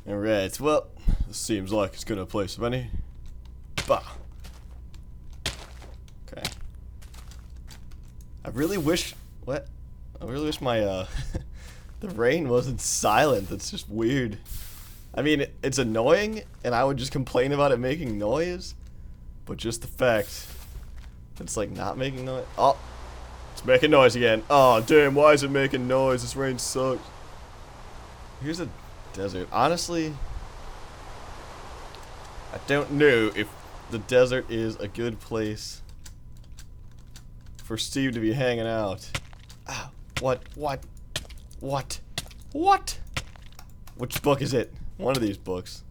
Alright, well, this seems like it's gonna place of any. Bah. Okay. I really wish. What? I really wish my, the rain wasn't silent. That's just weird. I mean, it's annoying, and I would just complain about it making noise. But just the fact that it's, like, not making noise. Oh! It's making noise again. Oh, damn, why is it making noise? This rain sucks. Here's a desert. Honestly, I don't know if the desert is a good place for Steve to be hanging out. Ah, what? Which book is it? One of these books.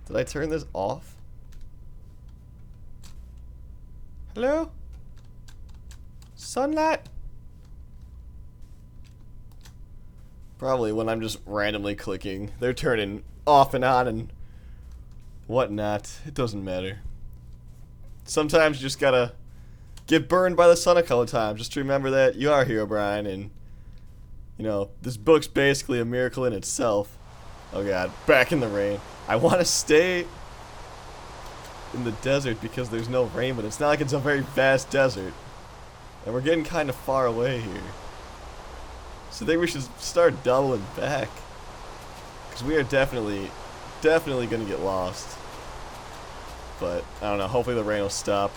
Did I turn this off? Hello? Sunlight? Probably when I'm just randomly clicking. They're turning off and on and whatnot. It doesn't matter. Sometimes you just gotta get burned by the sun a couple times. Just to remember that you are Herobrine, and you know, this book's basically a miracle in itself. Oh god, back in the rain. I want to stay in the desert because there's no rain, but it's not like it's a very vast desert. And we're getting kind of far away here. So I think we should start doubling back. Because we are definitely going to get lost. But, I don't know, hopefully the rain will stop.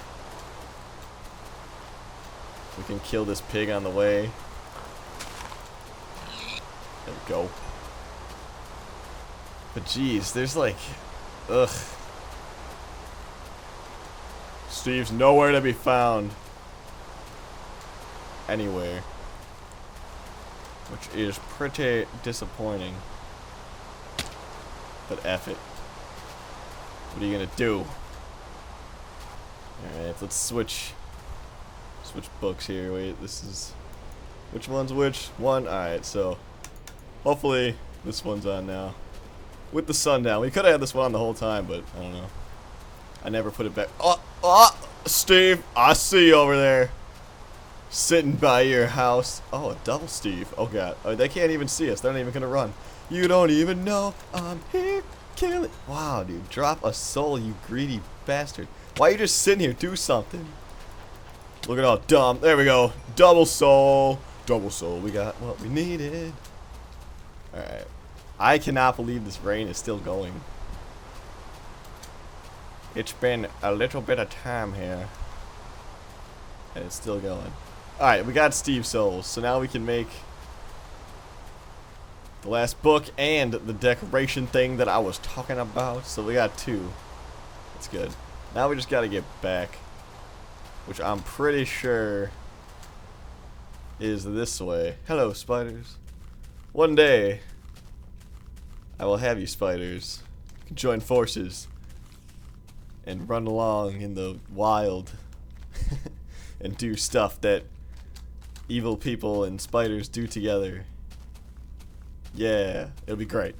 We can kill this pig on the way. There we go. But geez, there's like... Ugh. Steve's nowhere to be found. Anywhere. Which is pretty disappointing. But F it. What are you gonna do? Alright, let's switch books here. Wait, this is... Which one's which? One? Alright, so... Hopefully this one's on now. With the sun down. We could have had this one on the whole time, but I don't know. I never put it back. Oh! Steve! I see you over there. Sitting by your house. Oh, a double Steve. Oh god. Oh, they can't even see us. They're not even gonna run. You don't even know I'm here. Kill it. Wow, dude. Drop a soul, you greedy bastard. Why are you just sitting here? Do something. Look at how dumb. There we go. Double soul. Double soul. We got what we needed. Alright. I cannot believe this rain is still going. It's been a little bit of time here. And it's still going. Alright, we got Steve's souls. So now we can make the last book and the decoration thing that I was talking about. So we got two. That's good. Now we just gotta get back. Which I'm pretty sure is this way. Hello, spiders. One day, I will have you spiders join forces and run along in the wild and do stuff that evil people and spiders do together. Yeah, it'll be great.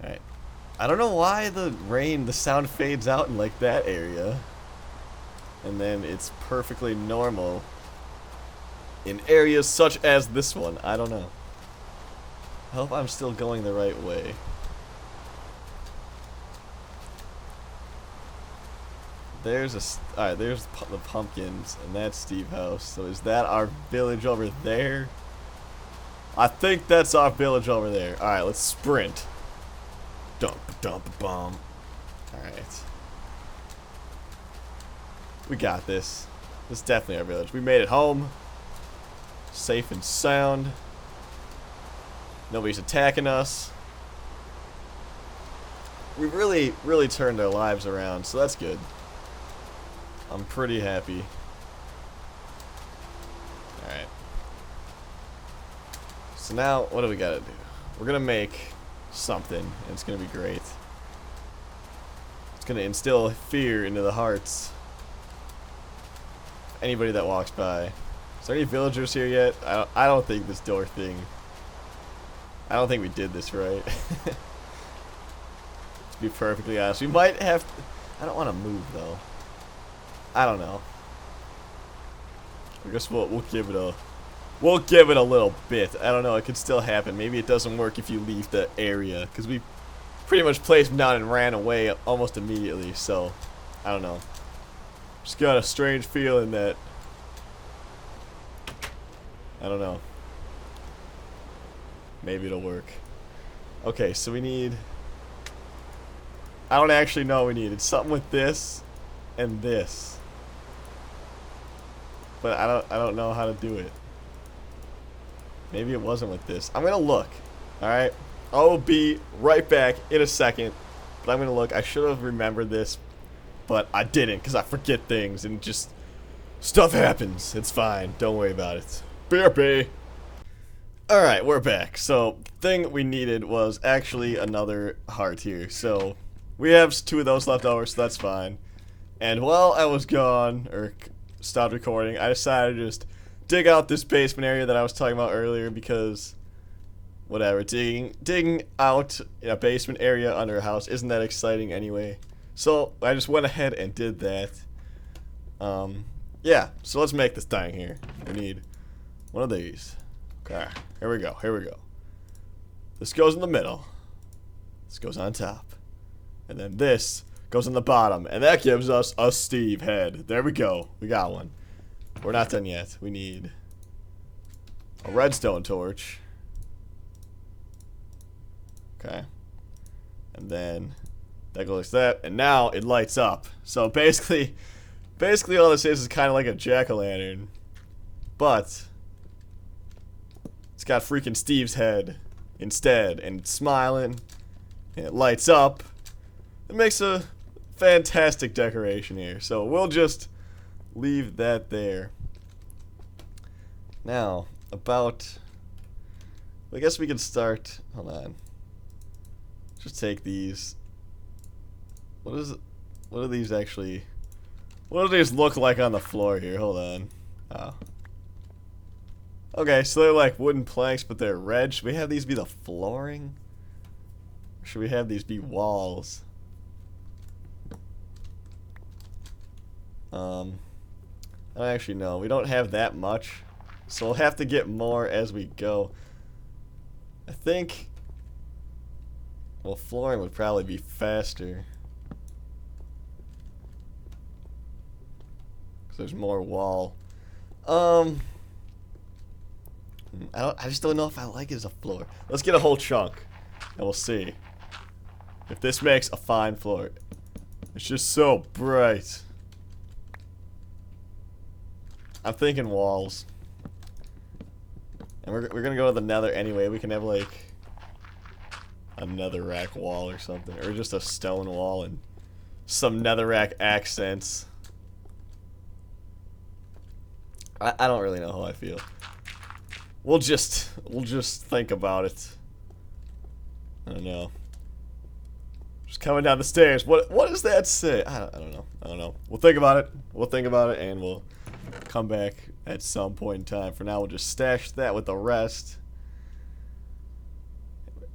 Alright. I don't know why the sound fades out in like that area. And then it's perfectly normal in areas such as this one. I don't know. I hope I'm still going the right way. There's alright, there's the pumpkins, and that's Steve's house. So is that our village over there? I think that's our village over there. Alright, let's sprint. Dump, dump, bomb. Alright. We got this. This is definitely our village. We made it home. Safe and sound. Nobody's attacking us. We really turned our lives around, so that's good. I'm pretty happy. Alright. So now, what do we gotta do? We're gonna make something, and it's gonna be great. It's gonna instill fear into the hearts of anybody that walks by. Is there any villagers here yet? I don't think this door thing... I don't think we did this right. To be perfectly honest. We might have to, I don't want to move though. I don't know. I guess we'll give it a We'll give it a little bit. I don't know. It could still happen. Maybe it doesn't work if you leave the area. Because we pretty much placed him down and ran away almost immediately. So, I don't know. Just got a strange feeling that... I don't know. Maybe it'll work. Okay, so we need... I don't actually know what we need. It's something with this and this. But I don't know how to do it. Maybe it wasn't with this. I'm gonna look. Alright? I'll be right back in a second. But I'm gonna look. I should have remembered this. But I didn't, because I forget things and just stuff happens. It's fine. Don't worry about it. BRB. Alright, we're back. So, the thing we needed was actually another heart here. So, we have 2 of those left over, so that's fine. And while I was gone, or stopped recording, I decided to just dig out this basement area that I was talking about earlier because, whatever, digging out a basement area under a house isn't that exciting anyway. So, I just went ahead and did that. Yeah, so let's make this thing here. We need one of these. Okay, here we go, here we go. This goes in the middle. This goes on top. And then this goes in the bottom. And that gives us a Steve head. There we go. We got one. We're not done yet. We need a redstone torch. Okay. And then that goes like that. And now it lights up. So basically all this is kind of like a jack-o'-lantern. But it's got freaking Steve's head instead. And it's smiling. And it lights up. It makes a fantastic decoration here. So we'll just leave that there. Now, about... I guess we could start... Hold on. Just take these. What do these actually... What do these look like on the floor here? Hold on. Oh. Okay, so they're like wooden planks, but they're red. Should we have these be the flooring? Or should we have these be walls? I don't actually know. We don't have that much, so we'll have to get more as we go. I think... Well, flooring would probably be faster. Because there's more wall. I just don't know if I like it as a floor. Let's get a whole chunk, and we'll see if this makes a fine floor. It's just so bright. I'm thinking walls. And we're gonna go to the nether anyway. We can have like a netherrack wall or something. Or just a stone wall and some netherrack accents. I don't really know how I feel. We'll just think about it. I don't know. Just coming down the stairs. What does that say? I don't know. I don't know. We'll think about it. We'll think about it and we'll come back at some point in time. For now, we'll just stash that with the rest.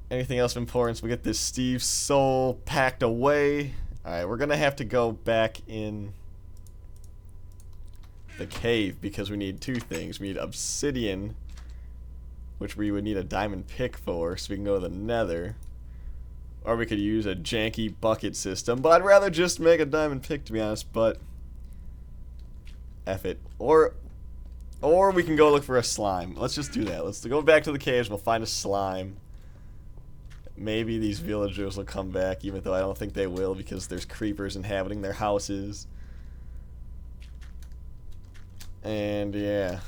Anything else of importance? We get this Steve's soul packed away. Alright, we're gonna have to go back in the cave because we need 2 things. We need obsidian, which we would need a diamond pick for, so we can go to the nether. Or we could use a janky bucket system, but I'd rather just make a diamond pick, to be honest, but F it. Or we can go look for a slime. Let's just do that. Let's go back to the caves. We'll find a slime. Maybe these villagers will come back, even though I don't think they will because there's creepers inhabiting their houses. And yeah. Do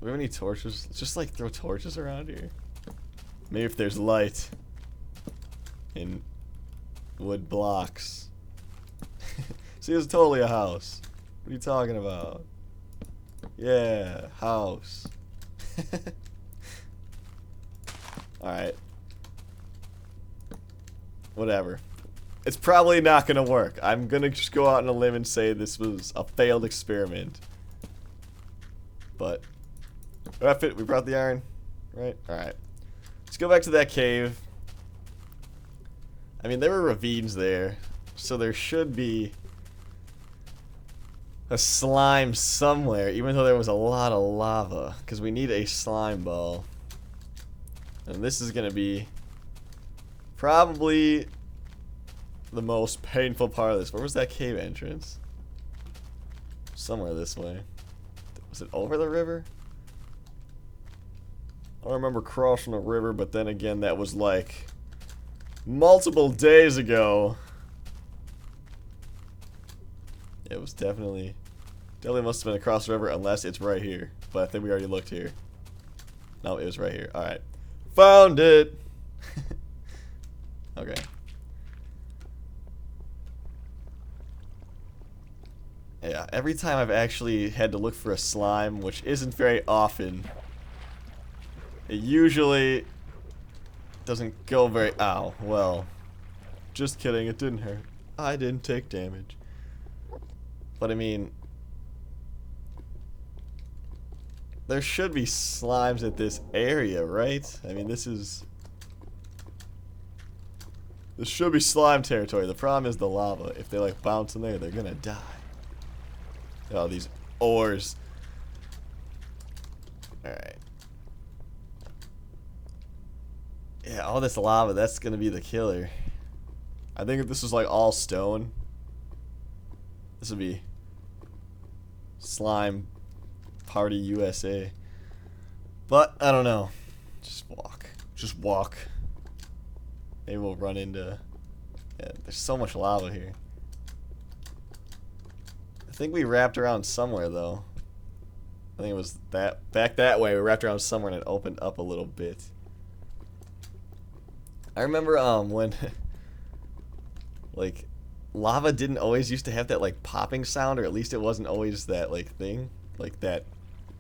we have any torches? Let's just like throw torches around here. Maybe if there's light in wood blocks. See, it's totally a house. What are you talking about? Yeah, house. Alright. Whatever. It's probably not gonna work. I'm gonna just go out on a limb and say this was a failed experiment. But F it, we brought the iron, right? Alright. Let's go back to that cave. I mean, there were ravines there, so there should be a slime somewhere, even though there was a lot of lava, because we need a slime ball. And this is going to be probably the most painful part of this. Where was that cave entrance? Somewhere this way. Was it over the river? I don't remember crossing the river, but then again, that was like multiple days ago. It was definitely must have been across the river, unless it's right here. But I think we already looked here. No, it was right here. Alright. Found it! Okay. Yeah, every time I've actually had to look for a slime, which isn't very often, it usually doesn't go very... Ow, well. Just kidding, it didn't hurt. I didn't take damage. But I mean, there should be slimes at this area, right? I mean, this should be slime territory. The problem is the lava. If they like bounce in there, they're gonna die. Oh, these ores. Alright. Yeah, all this lava, that's gonna be the killer. I think if this was like all stone, this would be slime party USA. But I don't know. Just walk. Just walk. Maybe we'll run into... Yeah, there's so much lava here. I think we wrapped around somewhere though. I think it was that back that way. We wrapped around somewhere and it opened up a little bit. I remember when like lava didn't always used to have that like popping sound, or at least it wasn't always that like thing like that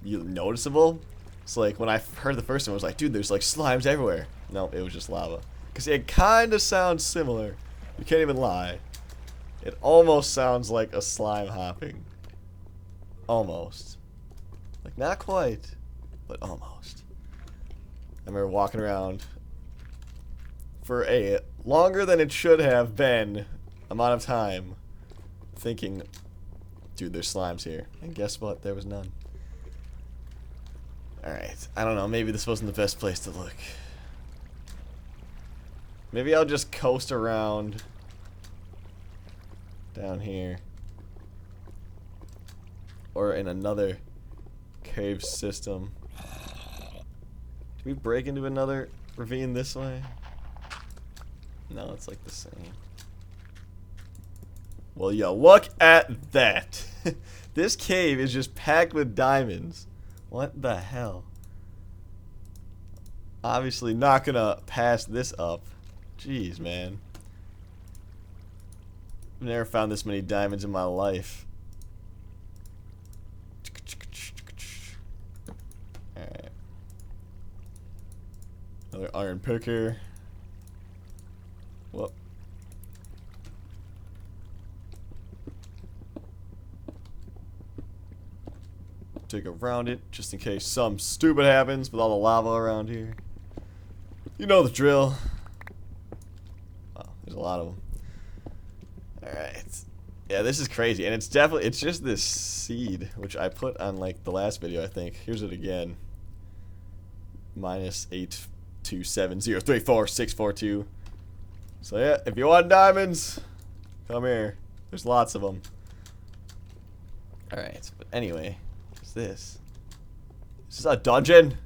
noticeable. So like when I heard the first one, I was like, dude, there's like slimes everywhere. No, it was just lava. Because it kind of sounds similar. You can't even lie. It almost sounds like a slime hopping. Almost. Like not quite, but almost. I remember walking around for a longer than it should have been amount of time thinking, dude, there's slimes here. And guess what? There was none. Alright, I don't know. Maybe this wasn't the best place to look. Maybe I'll just coast around down here. Or in another cave system. Did we break into another ravine this way? No, it's like the same. Well, yo, look at that. This cave is just packed with diamonds. What the hell? Obviously not gonna pass this up. Jeez, man. I've never found this many diamonds in my life. Alright. Another iron pick here. Whoop. Dig around it just in case something stupid happens with all the lava around here. You know the drill. Wow, there's a lot of them. Alright. Yeah, this is crazy. And it's definitely, it's just this seed, which I put on like the last video, I think. Here's it again. -827034642. So yeah, if you want diamonds, come here. There's lots of them. Alright, but anyway, what's this? Is this a dungeon?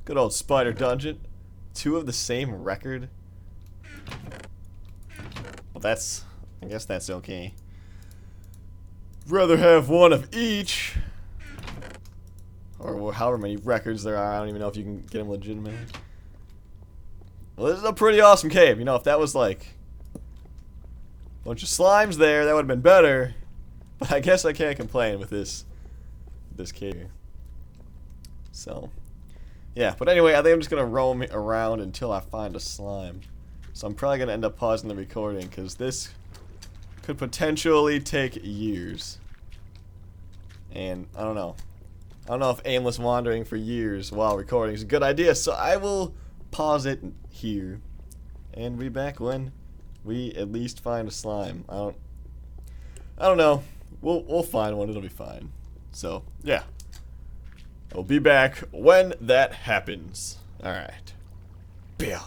Good old spider dungeon. 2 of the same record. Well, that's... I guess that's okay. Rather have 1 of each. Or however many records there are. I don't even know if you can get them legitimate. Well, this is a pretty awesome cave. You know, if that was like a bunch of slimes there, that would have been better. But I guess I can't complain with this cave. So, yeah. But anyway, I think I'm just going to roam around until I find a slime. So I'm probably going to end up pausing the recording because this could potentially take years. And I don't know. I don't know if aimless wandering for years while recording is a good idea, so I will pause it here And be back when we at least find a slime. I don't know. We'll find one. It'll be fine. So yeah, I'll be back when that happens. All right. Yeah.